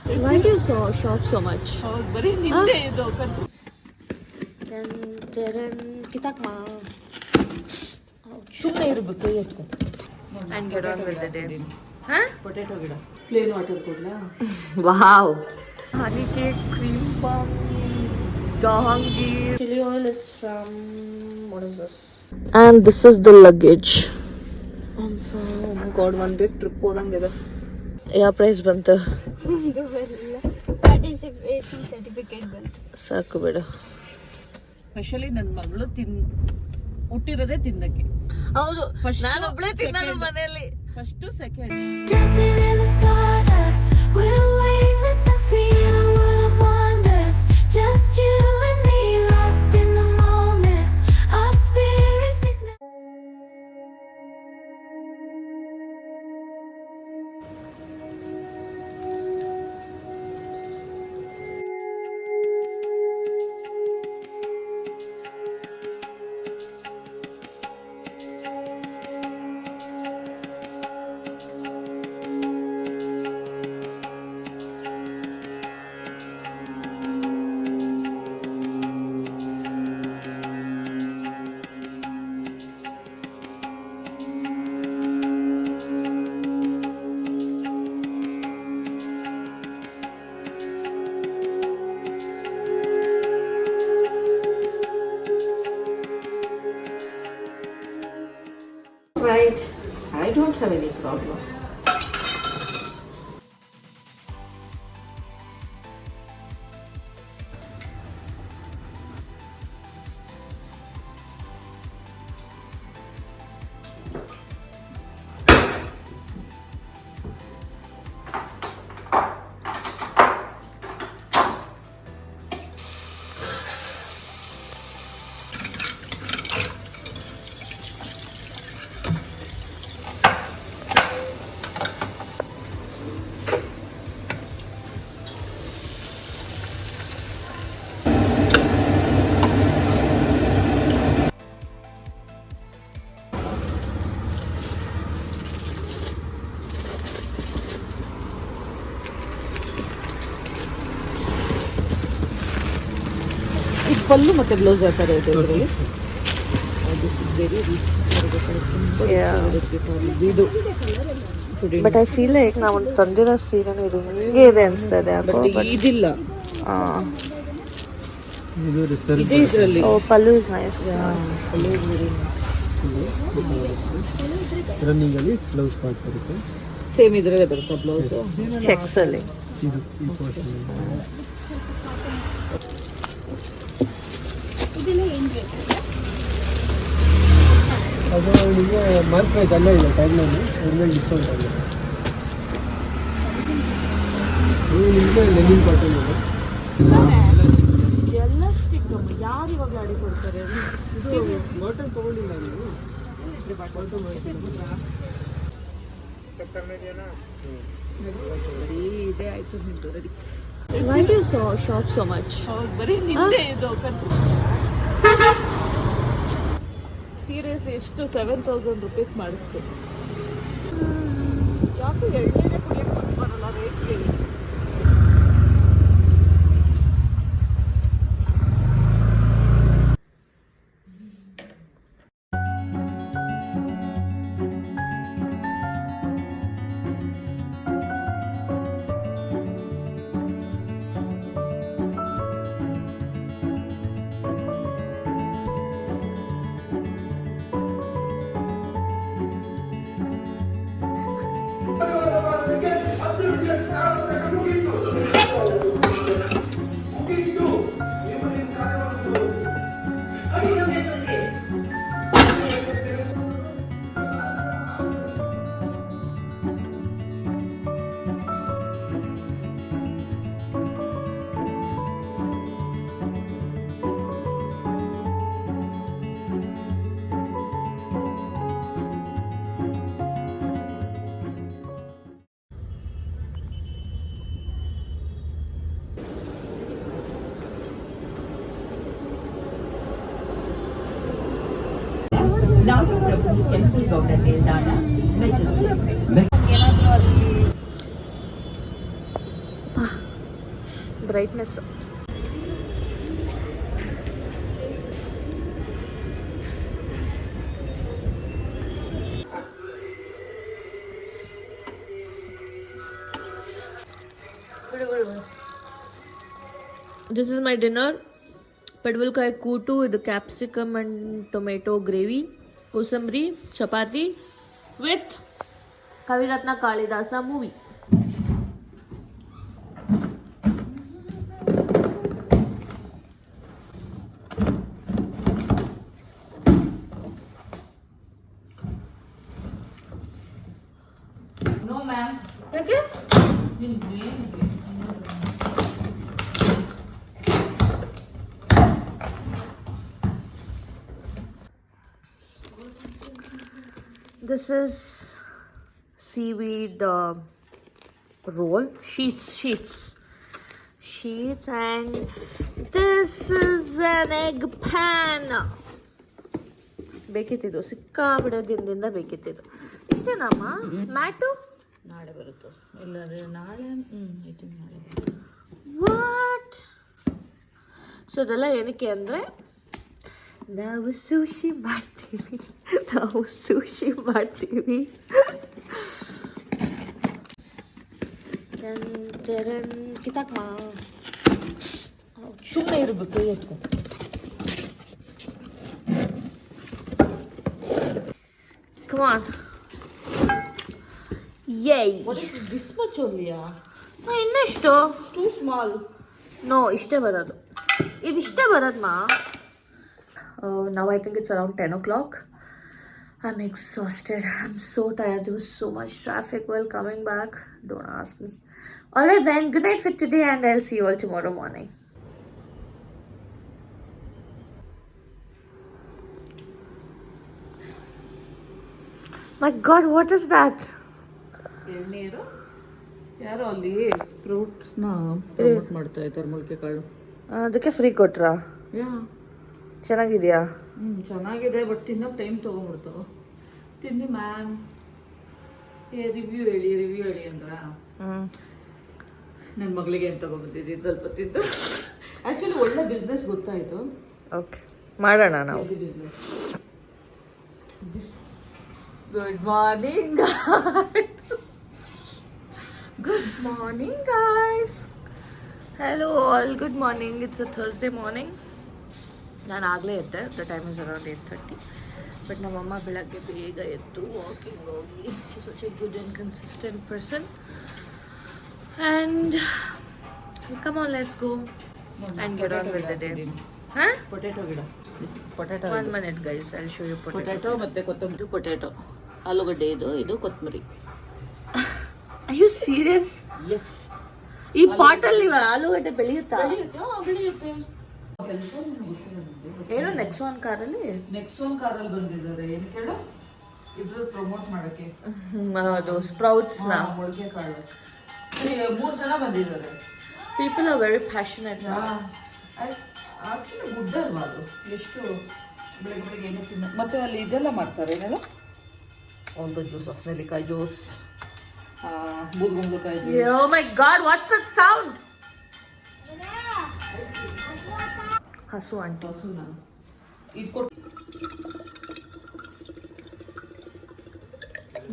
Why do you shop so much? ಬರೀ ನಿಂದೆ ಇದು Kitakma. ಸುಮ್ಮನೆ ಇರಬೇಕು ಎತ್ಕೊ And get on with the day. Huh? Potato ಗಿಡ ಪ್ಲೇನ್ ವಾಟರ್ ಕೊಡ್ಲಾ Wow. Honey cake, cream puff, Jahangir. Chili oil is from, what is this? And this is the luggage. I'm so, oh my god, one day trip ಹೋದಂಗಿದೆ. ಯಾವ prize ಬಂತು? Participation certificate ಬಂತು. ಸಾಕು ಬಿಡು. Specially ನನ್ನ ಮಗಳು ಹುಟ್ಟಿರೋದೇ ತಿನ್ನಕ್ಕೆ. ಹೌದು, ನಾನು ಒಬ್ಳೆ ತಿನ್ನೋದು ಮನೆಯಲ್ಲಿ. First second Dancing in the stardust, we're weightless and free in a world of wonders. Just you and me, lost in the moment. Our spirits ignite. Right. I don't have any problem. ಪಲ್ಲು ಮತ್ತೆ blouse ಆ ಥರ ಇದೆ ಇದರಲ್ಲಿ. ಇದು but I feel like ನಾವು ತಂದಿರೋ ಸೀರೆನೂ ಇದು ಹಿಂಗೆ ಇದೆ ಅನಿಸ್ತಾ ಇದೆ. ಇದಿಲ್ಲ, ಇದೆ ಇದರಲ್ಲಿ. ಓ, ಪಲ್ಲು ಇಸ್ ನೈಸ್. ರನ್ನಿಂಗ್ ಅಲ್ಲಿ ಬ್ಲೌಸ್ ಪಾರ್ಟ್ ಬರುತ್ತೆ. ಸೇಮ್ ಇದರಲ್ಲೇ ಬರುತ್ತಾ ಬ್ಲೌಸ್ ಚೆಕ್ಸ್ ಅಲ್ಲಿ. ಇದು ಈ ಪೋರ್ಷನ್ ಅದು ನಿಮಗೆ ಮಾರ್ಕ್ ಪ್ರೈಸ್ ಅಲ್ಲ ಇಲ್ಲ ಟ್ಯಾಗ್ಲೈನ್ ಅದ್ರ ಮೇಲೆ ಡಿಸ್ಕೌಂಟ್ ಆಗಿದೆ. ಇದು ನಿಮಗೆ ಲೆನಿನ್ ಕಾಟನ್ ಇದೆ. ಎಲ್ಲ ಸ್ಟಿಕ್ ಯಾರು ಇವಾಗ ಗಾಡಿ ಕೊಡ್ತಾರೆ? ಇದು ಬಾಟಲ್ ತಗೊಂಡಿಲ್ಲ ನೀವು? ಇದೆ ಆಯ್ತು ನಿಂತು ready. Why do you shop so much? ಬರೀ ನಿಂದೆ ಇದು ಸೀರಿಯಸ್ಲಿ ಎಷ್ಟು 7,000 rupees ಮಾಡಿಸ್ತು. ಯಾಕೆ ಎಳ್ನೀರೇ ಕುಡಿಯಕ್ಕೆ ಬಂದು ಬರಲ್ಲ ರೇಟ್ ಕೇಳಿ. ಕೆಂಪೇಗೌಡ ನಿಲ್ದಾಣ ಮೆಜೆಸ್ಟಿಕ್. ಬಾ brightness. This is my dinner. ಪಡವಲಕಾಯಿ ಕೂಟು, ಇದು capsicum and tomato gravy, kosambari, chapati with Kaviratna Kalidasa movie. No ma'am. ಯಾಕೆ? This is seaweed roll, sheets, and this is an egg pan. ಬೇಕಿತ್ತಿದ್ದು ಸಿಕ್ಕಾಬಿಡ ದಿನದಿಂದ ಬೇಕಿತ್ತಿದ್ದು. ಇಷ್ಟೇನಮ್ಮ ಮ್ಯಾಟು? ನಾಳೆ ಬರುತ್ತೆ, ಇಲ್ಲಾಂದ್ರೆ ನಾಳೆ ಐ ಥಿಂಕ್ ನಾಳೆ. ವಾಟ್? ಸೊ ಅದೆಲ್ಲ ಏನಕ್ಕೆ ಅಂದರೆ ನಾವು ಸುಶಿ ಮಾಡ್ತೀವಿ. ಕಿತಾಕ್ಮ ಸುಮ್ಮನೆ ಇರಬೇಕು. ಎತ್ಕೊ. Come on. Yay. What is this much only? ಇನ್ನೆಷ್ಟು? Too small. ನೋ, ಇಷ್ಟೇ ಬರೋದು. ಇದಿಷ್ಟೇ ಬರೋದಮ್ಮ. Now I think it's around 10 o'clock. I'm exhausted. I'm so tired. There was so much traffic while coming back. Don't ask me. Alright then, good night for today and I'll see you all tomorrow morning. My God, what is that? ಎಳ್ನೀರು. ಯಾರೋ ಅಲ್ಲಿ ಸ್ಪ್ರೌಟ್ಸ್ನ promote ಮಾಡ್ತಾ ಇದ್ದಾರೆ, ಮೊಳಕೆ ಕಾಳು. ಅದಕ್ಕೆ free ಕೊಟ್ರಾ? ಯಾ, ಚೆನ್ನಾಗಿದೆಯಾ? ಚೆನ್ನಾಗಿದೆ, ಬಟ್ ತಿನ್ನೋಕೆ ಟೈಮ್ ತೊಗೊಂಡ್ಬಿಡ್ತು. ತಿನ್ನಿ ಮ್ಯಾಮ್, ರಿವ್ಯೂ ಹೇಳಿ ಅಂದ್ರ ನನ್ನ ಮಗಳಿಗೆ ಏನು ತಗೊಂಡ್ಬಂದಿದ್ದೀನಿ ಸ್ವಲ್ಪ ತಿಂದು. ಆ್ಯಕ್ಚುಲಿ ಒಳ್ಳೆ ಬಿಸ್ನೆಸ್ ಗೊತ್ತಾಯಿತು. ಓಕೆ, ಮಾಡೋಣ ನಾವು. Good morning guys. Good morning, guys. Hello all, good morning. It's a Thursday morning. ನಾನು ಆಗಲೇ ಎದ್ದೆ. The time is around 8:30. But ನಮ್ಮಮ್ಮ ಬೆಳಗ್ಗೆ ಬೇಗ ಎದ್ದು ವಾಕಿಂಗ್ ಹೋಗಿ, she such a good and consistent person. And come on, let's go and get on with the day. ಹಾಂ, potato ಗಿಡ. Potato 1 minute guys, I'll show you potato ಮತ್ತು ಕೊತ್ತಂಬರಿ. Potato, ಆಲೂಗಡ್ಡೆ, ಇದು ಕೊತ್ತಂಬರಿ. Are you serious? Yes. ಈ ಪಾಟಲ್ಲಿ ಆಲೂಗಡ್ಡೆ ಬೆಳೆಯುತ್ತಾ? ಬೆಳೆಯುತ್ತೆ. ಏನೋ ನೆಕ್ಸಾನ್ ಕಾರಲ್ಲಿ ಕಾರಲ್ಲಿ ಬಂದಿದ್ದಾರೆ. ಏನು ಕೇಳು, ಇಬ್ರು ಪ್ರಮೋಟ್ ಮಾಡಕ್ಕೆ. ಅದು ಸ್ಪ್ರೌಟ್ಸ್ನ ಮೊಳಕೆ ಕಾಳು. 3 ಜನ ಬಂದಿದ್ದಾರೆ. People are very passionate. Actually good ಅಲ್ವಾ ಅದು? ಎಷ್ಟು ಬೆಳಗ್ಗೆ ಏನು ತಿನ್ನ. ಮತ್ತೆ ಅಲ್ಲಿ ಇದೆಲ್ಲ ಮಾಡ್ತಾರೆ, ಏನೆಲ್ಲ ಒಂದು ಜ್ಯೂಸ್, ಹಸಿನೆಲ್ಲಿಕಾಯಿ ಜ್ಯೂಸ್, ಬೂದ್ಗುಂಬಳಕಾಯಿ juice. Oh my God, what's that sound? ಹಸು ಆಂಟಿ. ಹಸುನ ಇದು ಕೊಟ್ಟು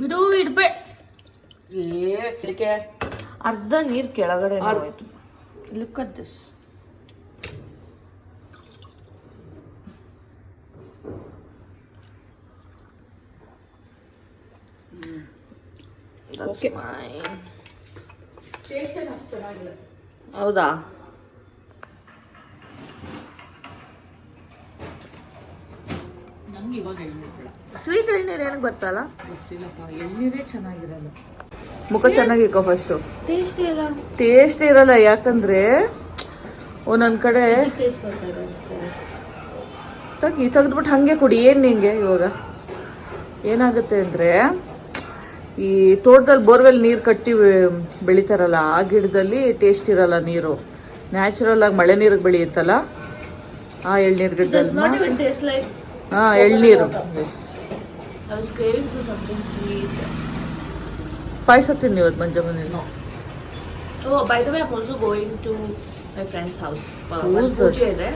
ಬಿಡು, ಇಡ್ಬೇ. ಏಕೆ ಅರ್ಧ ನೀರು ಕೆಳಗಡೆ ಹೋಯ್ತು. Look at this. That's mine. Taste ಏನು ಅಷ್ಟು ಚೆನ್ನಾಗಿಲ್ಲ. ಹೌದಾ? ನಂಗೆ ಇವಾಗ ಎಳ್ನೀರು ಬೇಡ. ಸ್ವೀಟ್ ಎಳ್ನೀರು ಏನಕ್ಕೆ ಬರ್ತಲ್ಲ? ಗೊತ್ತಿಲ್ಲಪ್ಪ, ಎಳ್ನೀರೇ ಚೆನ್ನಾಗಿರಲ್ಲ. ಮುಖ ಚೆನ್ನಾಗಿಕ್ಕೋ ಫಸ್ಟು. ಟೇಸ್ಟ್ ಇರಲ್ಲ, ಯಾಕಂದ್ರೆ ಒಂದೊಂದ್ ಕಡೆ ತೆಗೆದ್ಬಿಟ್ಟು ಹಂಗೆ ಕುಡಿ. ಏನು ನಿಂಗೆ ಇವಾಗ ಏನಾಗುತ್ತೆ ಅಂದ್ರೆ, ಈ ತೋಟದಲ್ಲಿ ಬೋರ್ವೆಲ್ ನೀರು ಕಟ್ಟಿ ಬೆಳಿತಾರಲ್ಲ, ಆ ಗಿಡದಲ್ಲಿ ಟೇಸ್ಟ್ ಇರಲ್ಲ ನೀರು. ನ್ಯಾಚುರಲ್ ಆಗಿ ಮಳೆ ನೀರಿಗೆ ಬೆಳೆಯುತ್ತಲ್ಲ, ಆ ಎಳ್ನೀರು ಗಿಡದಲ್ಲಿ ಎಳ್ನೀರು. ಪಾಯಸ ತಿನ್ನಿ ಇವತ್ತು ಮಂಜ ಮನೇಲಿ. Oh, by the way, I'm also going to my friends house. Who's ಪೂಜೆ ಇದೆ,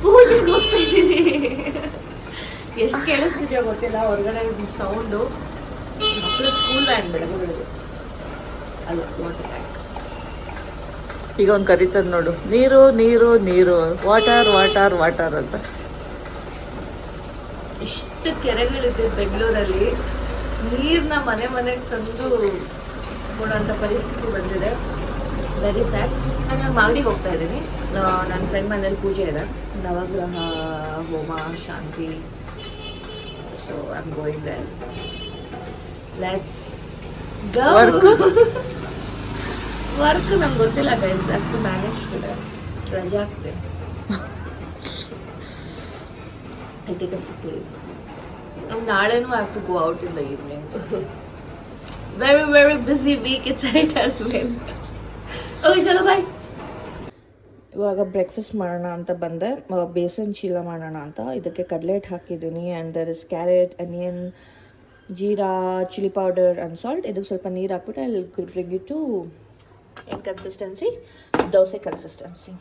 ಪೂಜೆಗೆ ಹೋಗ್ತಾ ಇದ್ದೀನಿ. ಎಷ್ಟು ಕೇಳಿಸ್ತಿದ್ಯೋ ಗೊತ್ತಿಲ್ಲ ಹೊರಗಡೆ ಸೌಂಡು. ಮಕ್ಕಳು ಸ್ಕೂಲ್ ವ್ಯಾನ್ ಬೆಳಗ್ಗೆ ಬೆಳಗ್ಗೆ ಅಲ್ಲ ವಾಟರ್ ಟ್ಯಾಂಕ್. ಈಗ ಅವ್ನು ಕರೀತದ ನೋಡು, ನೀರು ನೀರು ನೀರು, ವಾಟರ್ ವಾಟರ್ ವಾಟರ್ ಅಂತ. ಇಷ್ಟು ಕೆರೆಗಳಿದೆ ಬೆಂಗಳೂರಲ್ಲಿ, ನೀರನ್ನ ಮನೆ ಮನೆಗೆ ತಂದು ಕೊಡೋಂಥ ಪರಿಸ್ಥಿತಿ ಬಂದಿದೆ. Very sad. ನಾನು ಇವಾಗ ಮಾಗಡಿಗೆ ಹೋಗ್ತಾ ಇದ್ದೀನಿ. ನನ್ನ ಫ್ರೆಂಡ್ ಮನೇಲಿ ಪೂಜೆ ಇದೆ, ನವಗ್ರಹ ಹೋಮ ಶಾಂತಿ. So I am going there. Let's go. Work ನಂಗೆ ಗೊತ್ತಿಲ್ಲ ಗೈಸ್, ಅಷ್ಟು ಮ್ಯಾನೇಜ್ ಟುಡೇ. ರಜೆ ಆಗ್ತದೆ. I take a sick leave. And ನಾಳೆನೂ I have to go out in the evening. Very, very busy week it has been. Okay, ಚಲೋ ಬಾಯ್. ಇವಾಗ breakfast ಮಾಡೋಣ ಅಂತ ಬಂದೆ. ಬೇಸನ್ ಚೀಲ ಮಾಡೋಣ ಅಂತ. ಇದಕ್ಕೆ ಕಡಲೆ ಹಿಟ್ಟು ಹಾಕಿದ್ದೀನಿ and there is carrot, onion, jeera, chilli powder and salt. ಇದಕ್ಕೆ ಸ್ವಲ್ಪ ನೀರು ಹಾಕ್ಬಿಟ್ಟು ಅಲ್ಲಿ bring it to in consistency, dosa consistency.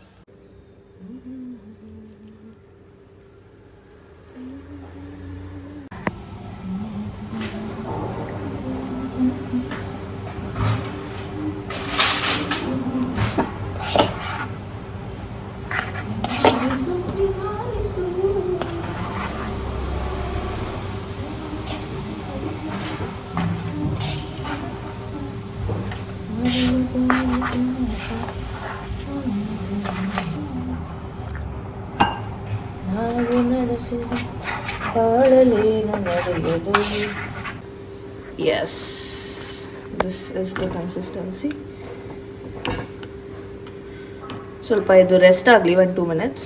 Yes, this is the consistency. ಸ್ವಲ್ಪ ಇದು ರೆಸ್ಟ್ ಆಗಲಿ 1-2 minutes.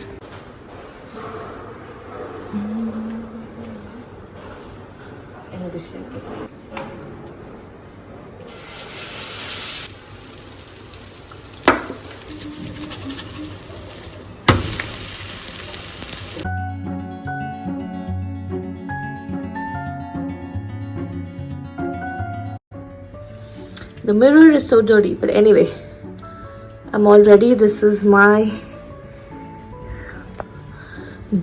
The mirror is so dirty, but anyway, I'm all ready. This is my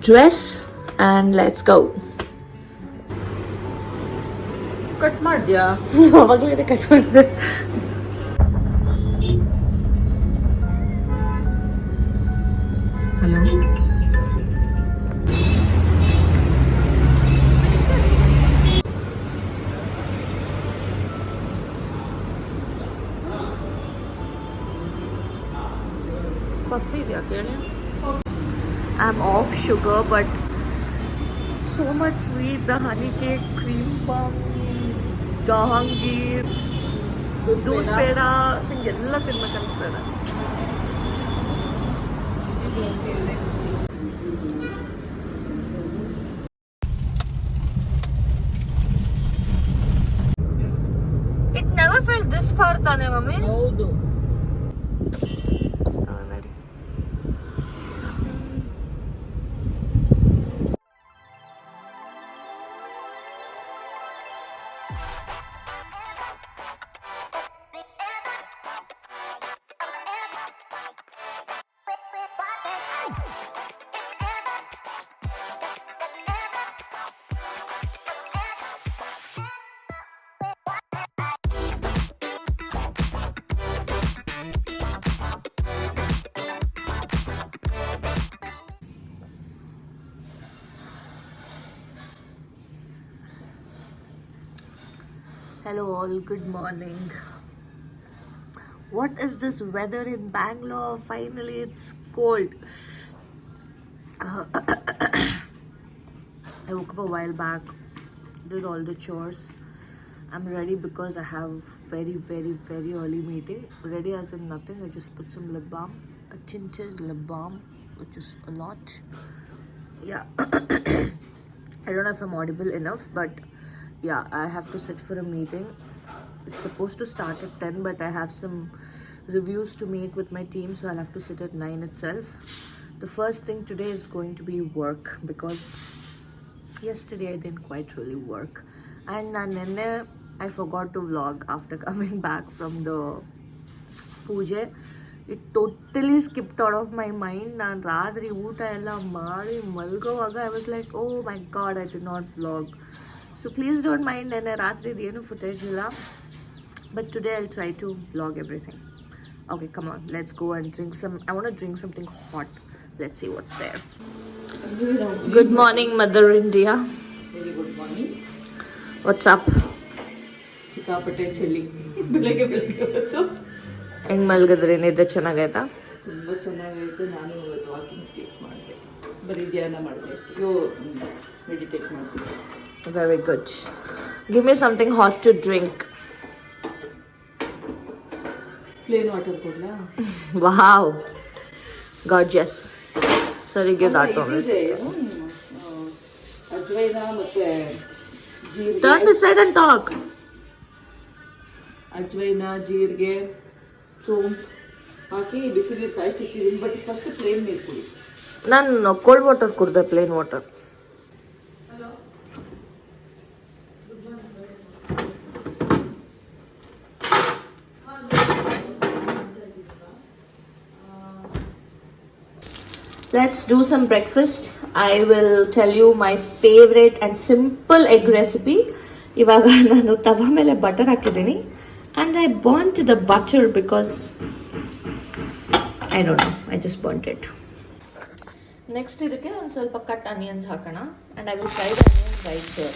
dress and let's go. Cut ಮಾಡಿದ್ಯಾ? ಅವಾಗಲೇ cut ಮಾಡಿದೆ. Hello, ಪಸ್ಸಿ ಇದೆಯಾ ಕೇಳಿ? I'm off sugar, but so much sweet. The honey cake, cream puff, Jahangir, दूध पेಡ ಹಿಂಗೆಲ್ಲ ತಿನ್ಬೇಕು ಅನಿಸ್ತದೆ. It never felt this far ತಾನೆ ಮಮ್ಮಿ? ಹೌದು. ನಡಿ. Hello all, good morning. What is this weather in Bangalore? Finally it's cold. I woke up a while back, did all the chores. I'm ready because I have very early meeting. Ready as in nothing. I just put some lip balm, a tinted lip balm, which is a lot. Yeah. I don't know if I'm audible enough, but yeah, I have to sit for a meeting. It's supposed to start at 10, but I have some reviews to make with my team, so I'll have to sit at 9 itself. The first thing today is going to be work, because yesterday I didn't quite really work. And I forgot to vlog after coming back from the puja. It totally skipped out of my mind. ನಾನು ರಾತ್ರಿ ಊಟ ಎಲ್ಲ ಮಾಡಿ ಮಲ್ಗೋವಾಗ I was like oh my God I did not vlog. So please don't mind, ನೆನ್ನೆ ರಾತ್ರಿದು ಏನು footage ಇಲ್ಲ. But today I try to vlog everything. Okay come on, let's go and drink some. I want to drink something hot. Let's see what's there. Good morning mother India. Very good morning. What's up? ಸಿಕ್ಕಾಪಟ್ಟೆ ಚಳಿ ಬೆಳಗ್ಗೆ ಹೊತ್ತು. ಹೆಂಗೆ ಮಲ್ಗಿದ್ರಿ? ನಿದ್ದೆ ಚೆನ್ನಾಗೈತಾ? ತುಂಬ ಚೆನ್ನಾಗೈತೆ. ನಾನು ಇವತ್ತು ವಾಕಿಂಗ್ ಸ್ಕಿಪ್ ಮಾಡಿದೆ, ಬರೀ ಧ್ಯಾನ ಮಾಡಿದೆ ಅಷ್ಟೇ. ಮೆಡಿಟೇಟ್ ಮಾಡ್ತೀನಿ. Very good. Give me something hot to drink. Plain water ಕೊಡ್ಲಾ? Wow. Gorgeous. Sorry, give that one. Ajwain ಮತ್ತೆ ಜೀರಿಗೆ. Turn this side and talk. ಅಜ್ವೈನ, ಜೀರಿಗೆ, ಸೋಂಪು ಹಾಕಿ ಬಿಸಿನೀರು ಕಾಯಿಸಿಟ್ಟಿದ್ದೀನಿ. ಬಟ್ ಫಸ್ಟ್ ಪ್ಲೇನ್ ನೀರು ಕುಡಿ. ನಾನು ಕೋಲ್ಡ್ ವಾಟರ್ ಕುಡ್ದೆ, plain water. Let's do some breakfast. I will tell you my favorite and simple egg recipe. ಇವಾಗ ನಾನು ತವಾ ಮೇಲೆ ಬಟರ್ ಹಾಕಿದ್ದೀನಿ and I burnt the butter because I don't know, I just burnt it. Next ಇದಕ್ಕೆ ಒಂದು ಸ್ವಲ್ಪ cut onions ಹಾಕೋಣ and I will fry the onions right here.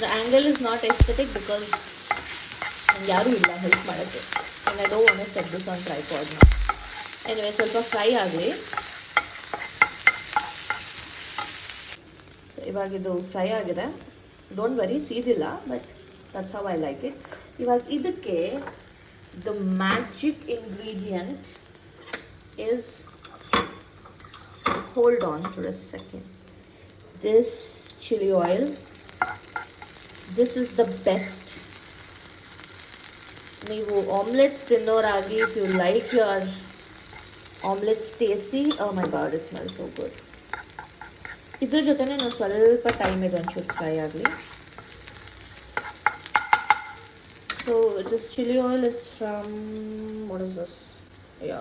The angle is not aesthetic because ಯಾರೂ ಇಲ್ಲ help ಮಾಡೋಕ್ಕೆ. and I don't want to set this on tripod now. Anyway, ಸ್ವಲ್ಪ fry ಆಗಲಿ. ಇವಾಗ ಇದು ಫ್ರೈ ಆಗಿದೆ. ಡೋಂಟ್ ವರಿ, ಸೀದಿಲ್ಲ, but that's how I like it. ಇವಾಗ ಇದಕ್ಕೆ the magic ingredient is, hold on for a second, this chilli oil. This is the best. ನೀವು omelettes ತಿನ್ನೋರಾಗಿ, if you like your omelettes tasty, oh my God it smell so good. ಇದ್ರ ಜೊತೆನೇ ನಾವು ಸ್ವಲ್ಪ time ಇದೆ ಒಂಚೂರು fry ಆಗಲಿ. So this chilli oil is from, what is this? Yeah,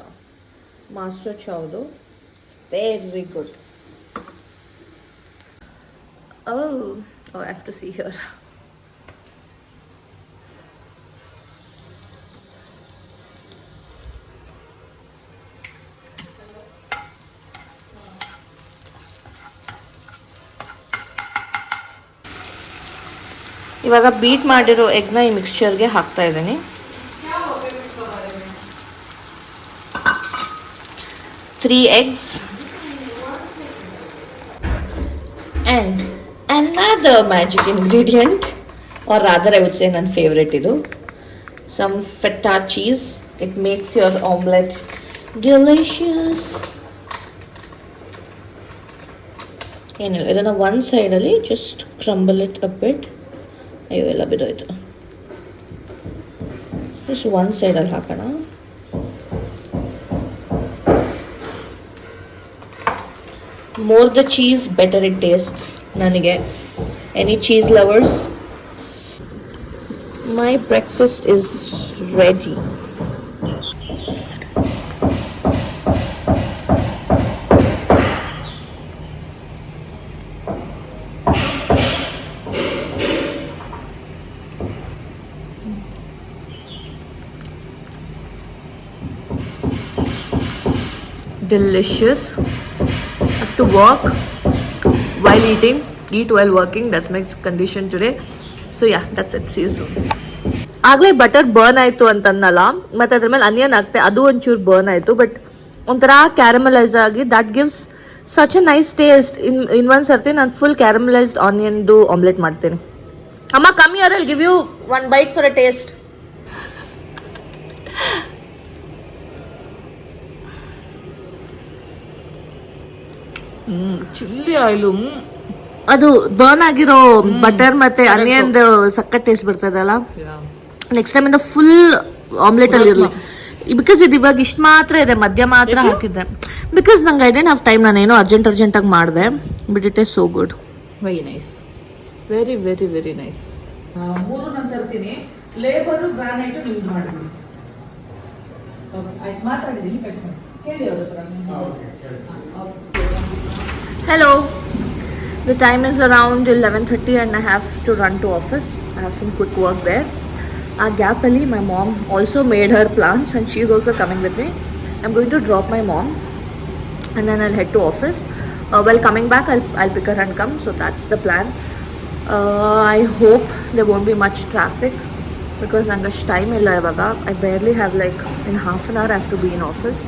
master ಚೌದು. Very good. I have to see here. ಇವಾಗ beat ಮಾಡಿರೋ ಎಗ್ನ ಈ ಮಿಕ್ಸ್ಚರ್ಗೆ ಹಾಕ್ತಾ ಇದ್ದೀನಿ. Three eggs and another magic ingredient, or rather I would say ನನ್ನ favorite ಇದು, some feta cheese. It makes your omelette delicious. ಏನಿಲ್ಲ, ಇದನ್ನು ಒಂದು ಸೈಡಲ್ಲಿ just crumble it a bit. ಅಯ್ಯೋ, ಎಲ್ಲ ಬಿದ್ದೋಯ್ತು. ಜಸ್ಟ್ ಒಂದು ಸೈಡಲ್ಲಿ ಹಾಕೋಣ. More the cheese better it tastes. ನನಗೆ any cheese lovers, my breakfast is ready. Delicious. Have to work while eating, eat while working. That's my condition today. So yeah, that's it. See you soon. ಆಗಲೇ butter burn ಆಯಿತು ಅಂತಂದಲ್ಲ, ಮತ್ತು ಅದ್ರ ಮೇಲೆ onion ಹಾಕ್ತೆ, ಅದು ಒಂಚೂರು burn ಆಯಿತು. But ಒಂಥರ caramelise ಆಗಿ that gives such a nice taste. ಇನ್ನೊಂದು ಸರ್ತಿ ನಾನು ಫುಲ್ ಕ್ಯಾರಮಲೈಸ್ಡ್ ಆನಿಯನ್ದು ಆಮ್ಲೆಟ್ ಮಾಡ್ತೀನಿ. ಅಮ್ಮ come here, I will give you one bite for a taste. Chilli oil, ಅದು ಬರ್ನ್ ಆಗಿರೋ ಬಟರ್ ಮತ್ತೆ ಅನಿಯನ್ ಸಕ್ಕ ಟೇಸ್ಟ್ ಬರ್ತದಲ್ಲ. ನೆಕ್ಸ್ಟ್ ಟೈಮ್ ಇಂದ ಫುಲ್ ಆಮ್ಲೆಟ್ ಅಲ್ಲಿ ಇರಲಿ. ಬಿಕಾಸ್ ಇದು ಇವಾಗ ಇಷ್ಟು ಮಾತ್ರ ಇದೆ, ಮಧ್ಯ ಮಾತ್ರ ಹಾಕಿದ್ದೆ. ಬಿಕಾಸ್ ನಂಗೆ ಐ ಡೆಂಟ್ ಹ್ಯಾವ್ ಟೈಮ್, ನಾನೇನೋ ಅರ್ಜೆಂಟ್ ಆಗಿ ಮಾಡಿದೆ. But it is so good. Very nice, very very very nice. ಮೂರು ನಾನು ತರ್ತೀನಿ. ಲೇಬರು ಗ್ರಾನೈಟು ನಿಮ್ದು ಮಾಡಿಬಿಡಿ. ಆಯ್ತು, ಮಾತಾಡಿದ್ದೀನಿ, ಕಟ್ ಮಾಡಿ ಕೇಳಿ ಅವ್ರ ಹತ್ರ. Hello. The time is around 11:30 and I have to run to office. I have some quick work there. Gap ali, my mom also made her plans and she's also coming with me. I'm going to drop my mom and then I'll head to office. While coming back, I'll pick her and come. So that's the plan. I hope there won't be much traffic because nange time illa ivaga. I barely have like in half an hour I have to be in office.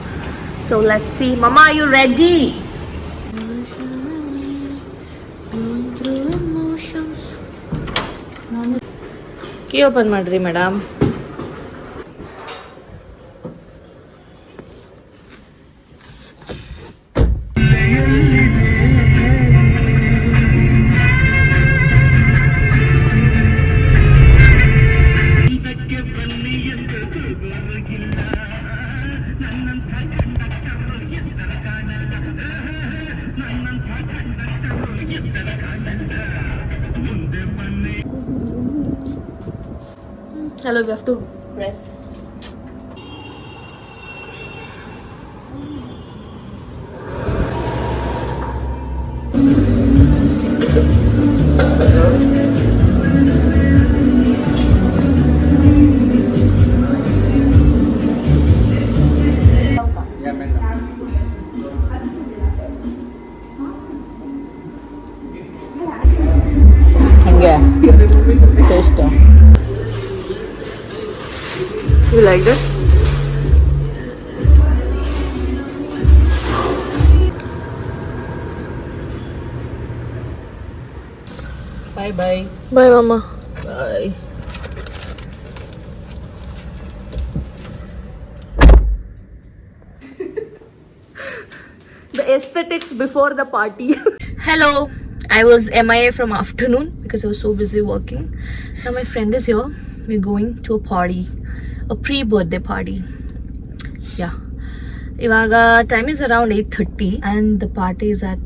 So let's see. Mama, are you ready? Key open madri madam. Hello, we have to press. ಹಂಗೆ taste. You liked it? Bye bye. Bye, Mama. Bye. The aesthetics before the party. Hello. I was MIA from afternoon because I was so busy working. Now my friend is here. We're going to a party. A pre-birthday party. Yeah. Ivaga time is around 8:30 and the party is at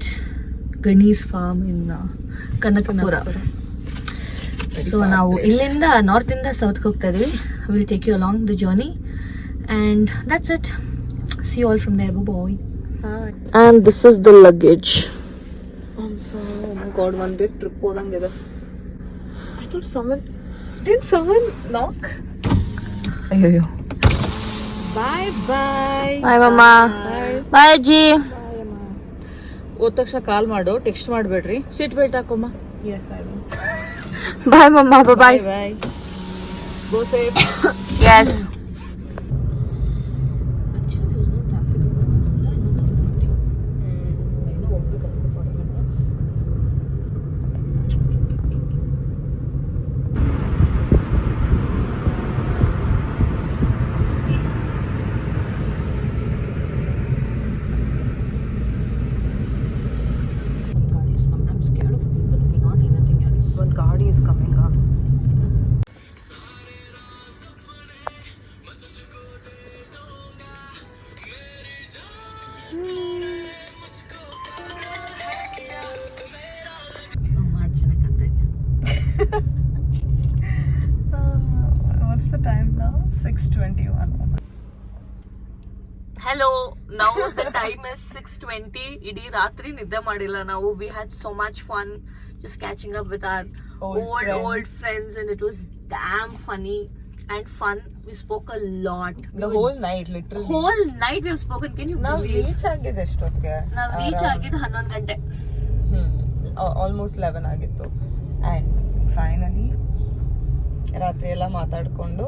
Ganesh farm in Kanakapura. So now illinda north inda south ಹೋಗ್ತಾ ಇದೀವಿ. We'll take you along the journey and that's it. See you all from there. Bye bye. And this is the luggage. I'm so, oh my god, one day trip ಹೋದಂಗಿದೆ. I thought someone knock? ಅಯ್ಯೋ. Bye bye. Bye Mama. Bye Ajji. ಹೋದ ತಕ್ಷಣ ಕಾಲ್ ಮಾಡು, text ಮಾಡಬೇಡ್ರಿ. Seat belt ಹಾಕೋಮ್ಮ. Yes, I will. Bye Mama. Bye bye. Bye. Go safe. Yes. One ಗಾಡಿ is coming up. What's the time now? 6:21. Hello, now the time is 6:20. Idi ratri nidde madilla ನಾವು. We had so much fun just catching up with our old friends and it was damn funny and fun. We spoke a lot. The whole night, literally. Whole night we have spoken. Can you ನಾವು believe? Reach ಆಗಿದ್ದು ಎಷ್ಟೊತ್ತಿಗೆ? ನಾವು reach ಆಗಿದ್ದು 11 ಗಂಟೆ. Almost 11 ಆಗಿತ್ತು. And finally ರಾತ್ರಿ ಎಲ್ಲ ಮಾತಾಡ್ಕೊಂಡು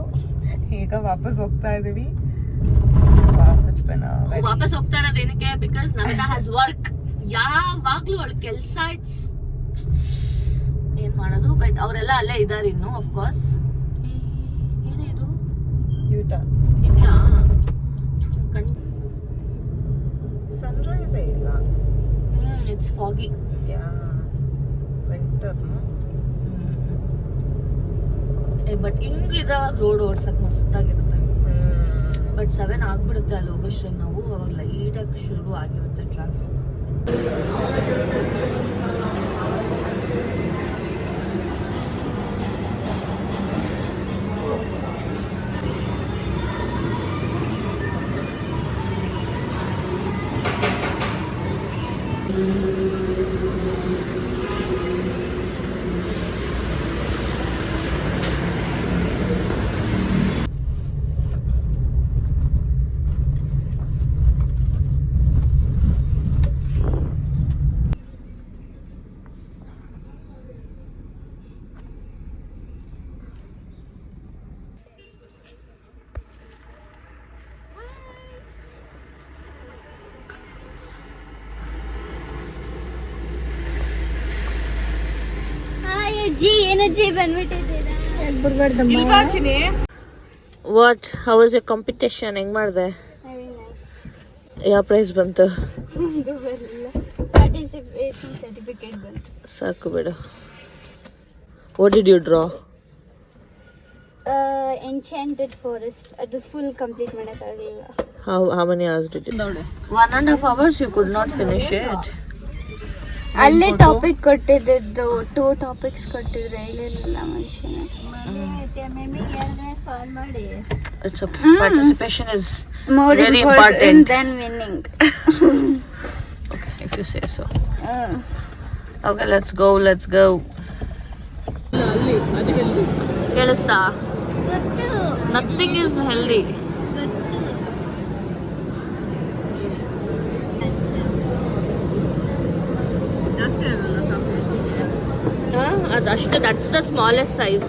ಈಗ ವಾಪಸ್ ಹೋಗ್ತಾ ಇದೀವಿ. ವಾಪಸ್ ಹೋಗ್ತಾ ಇರೋದು ಏನಕ್ಕೆ? Because Namita has work. ಯಾವಾಗ್ಲೂ ಅವಳ ಕೆಲಸ ಇಟ್ಸ್ ಏನ್ ಮಾಡೋದು. ಬಟ್ ಅವರೆಲ್ಲ ಅಲ್ಲೇ ಇದಾರೆ ಇನ್ನು ಆಫ್ ಕೋರ್ಸ್. ಏನೇ ಇದು ಯೂಟರ್ನ್ ಇದೆಯಾ? ಸನ್ರೈಸೇ ಇಲ್ಲ. It's foggy. ವಿಂಟರ್. ಬಟ್ ಹಿಂಗಿದಾಗ ರೋಡ್ ಓಡ್ಸಕ್ ಮಸ್ತಾಗಿರುತ್ತೆ. ಬಟ್ 7 ಆಗ್ಬಿಡುತ್ತೆ ಅಲ್ಲಿ ಹೋಗೋಷ್ಟ್ರಲ್ಲಿ ನಾವು. ಅವಾಗ ಲೈಟಾಗಿ ಶುರು ಆಗಿರುತ್ತೆ ಟ್ರಾಫಿಕ್. ಎನರ್ಜಿ ಬಂದ್ಬಿಟ್ಟಿದ್ದೀರಾ. ಇಲ್ವಾ ಚಿನಿ? What how was your competition? ಹೆಂಗ್ ಮಾಡಿದೆ? Very nice. ಯಾವ ಪ್ರೈಸ್ ಬಂತು? ಪಾರ್ಟಿಸಿಪೇಷನ್ ಸರ್ಟಿಫಿಕೇಟ್ ಬಂತು. ಸಾಕು ಬಿಡು. What did you draw? Enchanted forest. ಅದು ಫುಲ್ ಕಂಪ್ಲೀಟ್ ಮಾಡೋಕ್ಕಾಗಲಿಲ್ಲ. How many hours did you? 1.5 hours you could not finish it. ಅಲ್ಲೇ ಟಾಪಿಕ್ ಕೊಟ್ಟಿದ್ದು 2 ಟಾಪಿಕ್ಸ್ ಕೊಟ್ಟಿದ್ರು, ಹೇಳಿರಲಿಲ್ಲ ಮನುಷ್ಯನ. It's okay. Participation is More very important important than winning. Okay, if you say so. Okay, let's go. ಅಲ್ಲಿ ಅದು healthy. ಕೇಳಿಸ್ತಾ? ಗೊತ್ತು. Nothing is healthy. ಜಾಸ್ತಿ ಆಗಲ್ಲ ಕಾಫಿ ಹೆಚ್ಚಿಗೆ. ಅದಷ್ಟು that's the smallest size.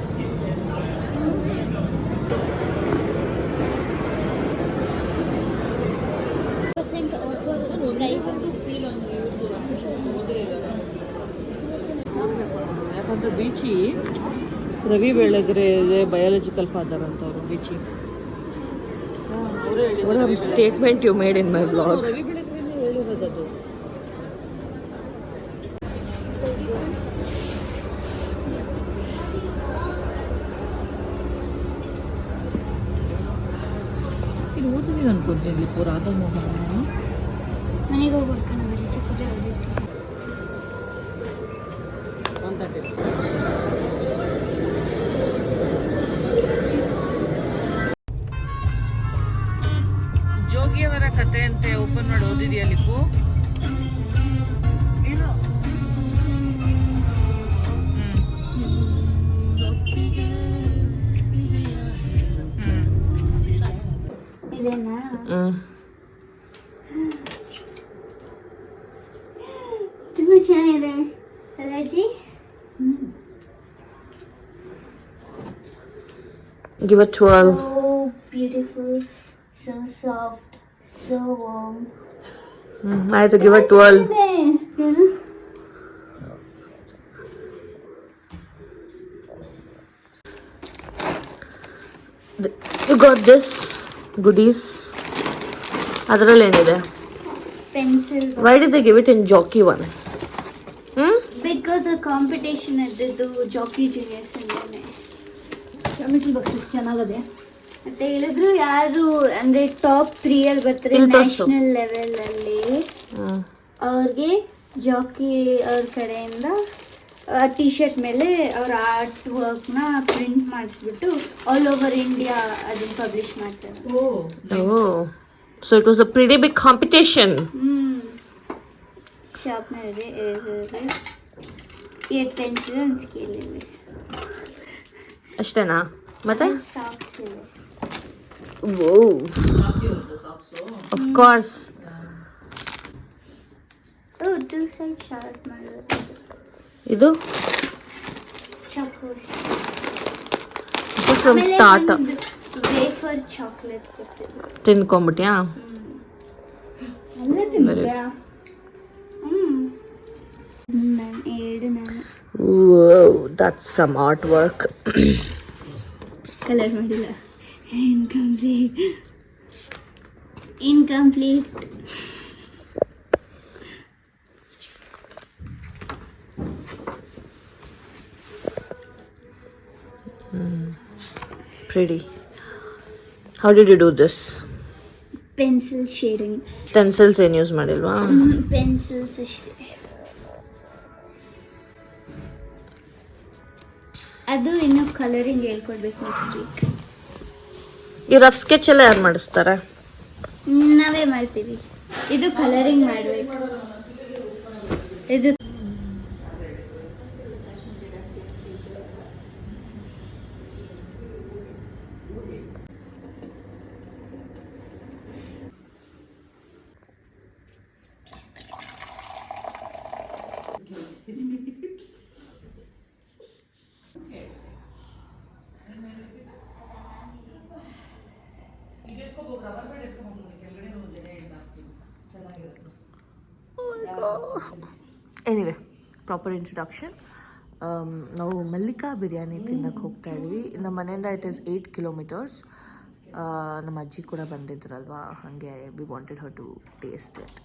ಯಾಕಂದ್ರೆ ಬೀಚಿ ರವಿ ಬೆಳಗೆರೆ ಬಯಾಲಜಿಕಲ್ ಫಾದರ್ ಅಂತ ಅವರು Beechi. What a statement you made in my vlog. Ravi Belagere ಹೇಳಿರೋದದು. ಇಲ್ಲಿ ಓದಿದ್ದೀನಿ ಅನ್ಕೊಂತೀನಿ ರಾಧಾ ಮೋಹನ. ಮನೆಗೆ ಹೋಗ್ಬೇಕು ಬರೀ ಸಿಕ್ಕಿದ್ರೆ ಓದಿತ್ತು. ಜೋಗಿಯವರ ಕತೆ ಅಂತೆ ಓಪನ್ ಮಾಡಿ ಓದಿದೆಯಾ ಲಿಪು? ಏನು? ಇದೇನಾ? ತುಂಬಾ ಚೆನ್ನಾಗಿದೆ ಅಲ್ಲಾಜಿ. Give it 12. So beautiful, so soft, so warm. I have to give it 12. You got this goodies. ಅದರಲ್ಲಿ ಏನಿದೆ? Pencil. Why did they give it in jockey one? Because a competition ಇದ್ದದ್ದು ಜಾಕಿ ಜೂನಿಯರ್ಸ್ ಅಂತಾನೆ. Geometry box ಚೆನ್ನಾಗಿದೆ ಅಂತ ಹೇಳಿದ್ರು. ಯಾರು ಅಂದ್ರೆ top 3 ಅಲ್ಲಿ ಬರ್ತಾರೆ ನ್ಯಾಷನಲ್ ಲೆವೆಲ್ ಅಲ್ಲಿ, ಅವ್ರಿಗೆ ಜಾಕಿ ಅವ್ರ ಕಡೆಯಿಂದ ಟಿ ಶರ್ಟ್ ಮೇಲೆ ಅವ್ರ ಆರ್ಟ್ ವರ್ಕ್ ನ ಪ್ರಿಂಟ್ ಮಾಡಿಸ್ಬಿಟ್ಟು ಆಲ್ ಓವರ್ ಇಂಡಿಯಾ ಅದನ್ನ ಪಬ್ಲಿಷ್ ಮಾಡ್ತಾರೆ. Oh, so it was a pretty big competition. Sharpener ಇದೆ, 8 ಪೆನ್ಸಿಲ್, ಒಂದು ಸ್ಕೇಲ್ ಇದೆ, ಅಷ್ಟೇನಾ? ಮತ್ತೆ ಸಾಕ್ಸ್ ಇದೆ. Whoa. Of course. ಓ 2 ಸೈಡ್ ಶಾರ್ಪ್ ಮಾಡೋದು. ಇದು Chocos. This is from Tata. Wafer chocolate ಕೊಟ್ಟಿದ್ರು. ತಿನ್ಕೊಂಬಿಟ್ಯಾ? ನಾನು Whoa, that's some artwork. Colour ಮಾಡಿಲ್ಲ. Incomplete. Pretty. How did you do this? Pencil shading. Stencils ಏನು ಯೂಸ್ ಮಾಡಿಲ್ವಾ? ಪೆನ್ಸಿಲ್ಸ್ ಅಷ್ಟೇ. ಅದು ಇನ್ನು ಕಲರಿಂಗ್ ಹೇಳ್ಕೊಡ್ಬೇಕು ನೆಕ್ಸ್ಟ್ ವೀಕ್. ಈ ರಫ್ ಸ್ಕೆಚ್ ಎಲ್ಲ ಯಾರು ಮಾಡಿಸ್ತಾರೆ? ನಾವೇ ಮಾಡ್ತೀವಿ. ಇದು ಕಲರಿಂಗ್ ಮಾಡಬೇಕು. ಇದು Anyway, proper introduction. ನಾವು ಮಲ್ಲಿಕಾ ಬಿರಿಯಾನಿ ತಿನ್ನಕ್ಕೆ ಹೋಗ್ತಾ ಇದ್ವಿ. ನಮ್ಮ ಮನೆಯಿಂದ ಇಟ್ ಈಸ್ 8 ಕಿಲೋಮೀಟರ್ಸ್. ನಮ್ಮ ಅಜ್ಜಿ ಕೂಡ ಬಂದಿದ್ರಲ್ವಾ, ಹಾಗೆ we wanted her to taste it.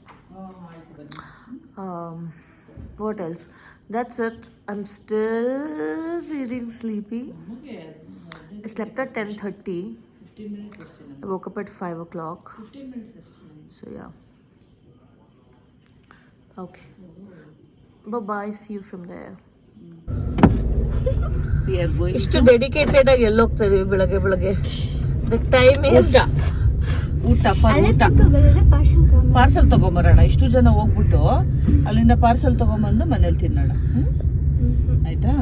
What else? That's it. I'm still feeling sleepy. I slept at 10:30. I woke up at 5 o'clock. So yeah. Okay. Bye-bye. See you from there. ಇಷ್ಟು dedicated ಆಗಿ ಎಲ್ಲಿ ಹೋಗ್ತಾ ಇದೀವಿ ಬೆಳಗ್ಗೆ ಬೆಳಗ್ಗೆ? The time is ಊಟ parcel ತಗೊಂಬರೋಣ. ಇಷ್ಟು ಜನ ಹೋಗ್ಬಿಟ್ಟು ಅಲ್ಲಿಂದ ಪಾರ್ಸಲ್ ತಗೊಂಬಂದು ಮನೇಲಿ ತಿನ್ನೋಣ. ಆಯ್ತಾ?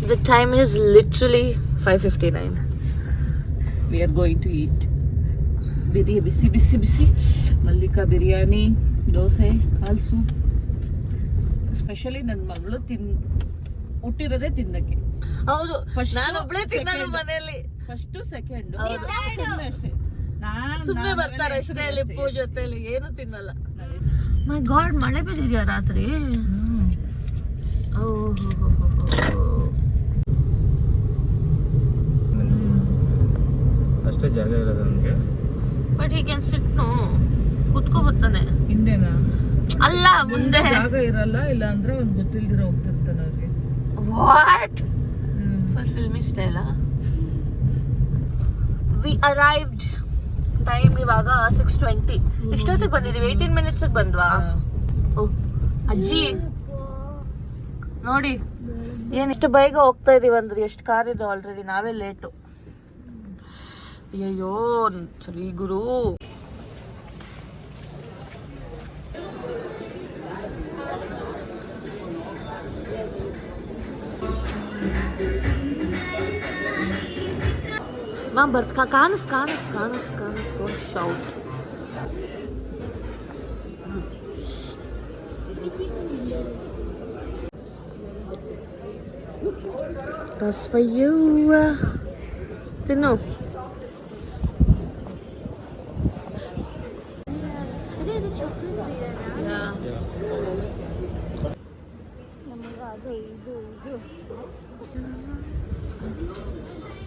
The time is literally 5:59. We are going to eat ಬಿಸಿ ಬಿಸಿ ಬಿಸಿ ಮಲ್ಲಿಕಾ ಬಿರಿಯಾನಿ, ದೋಸೆ, ಹಾಲ್ ಸೂಪ್. ಸ್ಪೆಷಲಿ ನನ್ನ ಮಗಳು ಹುಟ್ಟಿರೋದೇ ತಿನ್ನಕ್ಕೆ. ಹೌದು, ನಾನು ಒಬ್ಳೆ ತಿನ್ನೋದು ಮನೆಯಲ್ಲಿ. ಫಸ್ಟ್ ಸೆಕೆಂಡ್ ಅಷ್ಟೇ. ಸುಮ್ಮನೆ ಬರ್ತಾರೆ ಅಷ್ಟೇ, ಲಿಪ್ಪು ಜೊತೆಲಿ ಏನು ತಿನ್ನಲ್ಲ. ಮೈ ಗಾಡ್, ಮಳೆ ಬಿದ್ದಿದ್ಯಾ ರಾತ್ರಿ? ಅಷ್ಟೇ ಜಾಗ ಇರೋದು ನನಗೆ. But he can sit. No, ಕುತ್ಕೋ ಬರ್ತಾನೆ. ಹಿಂದೆನಾ? ಅಲ್ಲ, ಮುಂದೆ ಜಾಗ ಇರಲ್ಲ. ಇಲ್ಲ ಅಂದ್ರೆ ಅವ್ನು ಗೊತ್ತಿಲ್ದಿರ ಹೋಗ್ತಿರ್ತಾನೆ ಅವ್ರಿಗೆ. What for filmy style? We arrived. Time ಇವಾಗ 6:20. ಎಷ್ಟೊತ್ತಿಗೆ ಬಂದಿದೀವಿ? 18 minutes ಬಂದ್ವಾ? ಅಜ್ಜಿ ನೋಡಿ, ಏನ್ ಇಷ್ಟು ಬೇಗ ಹೋಗ್ತಾ ಇದೀವಿ ಅಂದ್ರೆ ಎಷ್ಟು ಕಾರ್ ಇದೆ ಆಲ್ರೆಡಿ. ನಾವೇ ಲೇಟು. ಅಯ್ಯೋ ಸರಿ ಗುರು. ಕಾಣಿಸ್ ಶೌಟ್. That's for you. ತಿನ್ನು.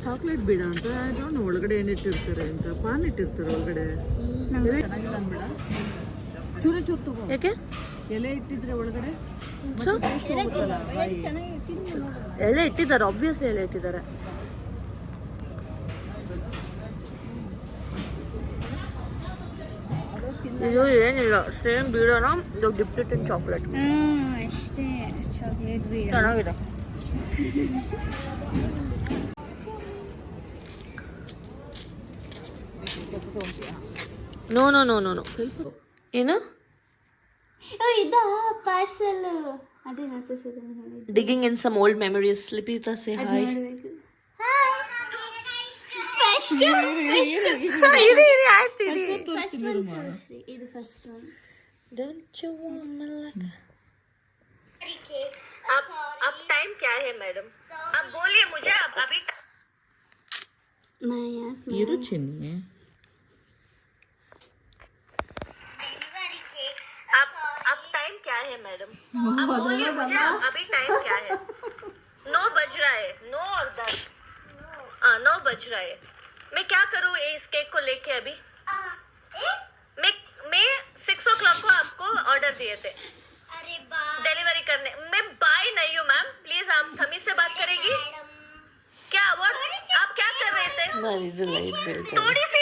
ಚಾಕ್ಲೇಟ್ ಬೇಡ ಅಂತ ಒಳಗಡೆ ಏನಿಟ್ಟಿರ್ತಾರೆ ಅಂತ. ಪಾನ್ ಇಟ್ಟಿರ್ತಾರೆ ಒಳಗಡೆ. ಚೆನ್ನಾಗಿಲ್ಲ ಅನ್ಬೇಡ. ಚೂರೇ ಚೂರು ತಗೋ. ಯಾಕೆ? ಎಲೆ ಇಟ್ಟಿದ್ರೆ ಒಳಗಡೆ ಎಲೆ ಇಟ್ಟಿದ್ದಾರೆ, ಆಬ್ವಿಯಸ್ಲಿ ಎಲೆ ಇಟ್ಟಿದ್ದಾರೆ. ಇದು ಏನಿಲ್ಲ, ಸೇಮ್ ಬೀಡೋಣ, ಡಿಪ್ಟ್ ಇಟ್ ಇನ್ ಚಾಕ್ಲೇಟ್ ಅಷ್ಟೇ. ಚಾಕ್ಲೇಟ್ ಬೀಡ ಚೆನ್ನಾಗಿದೆ. No no no no no. ಏನು? ಇದಾ ಪಾರ್ಸಲ್? ಅದೇ ನಾನು digging in some old memories. Lipita say hi. ಇದು first one. Don't you want me like? अब टाइम क्या है मैडम? आप बोलिए मुझे. अब अभी ಇರು ಚಿನ್ನಿ. अब टाइम क्या है मैडम? आप बोलिए मुझे. अभी टाइम क्या है? 9 बज रहा है. 9 और 10. 9 बज रहा है. मैं क्या करूँ इस केक को लेके? अभी मैं 6 o'clock को आपको ऑर्डर दिए थे डिलीवरी करने. मैं बाय नहीं हूँ मैम, प्लीज आप थमी से बात करेगी क्या? व्हाट आप क्या कर रहे थे? थोड़ी सी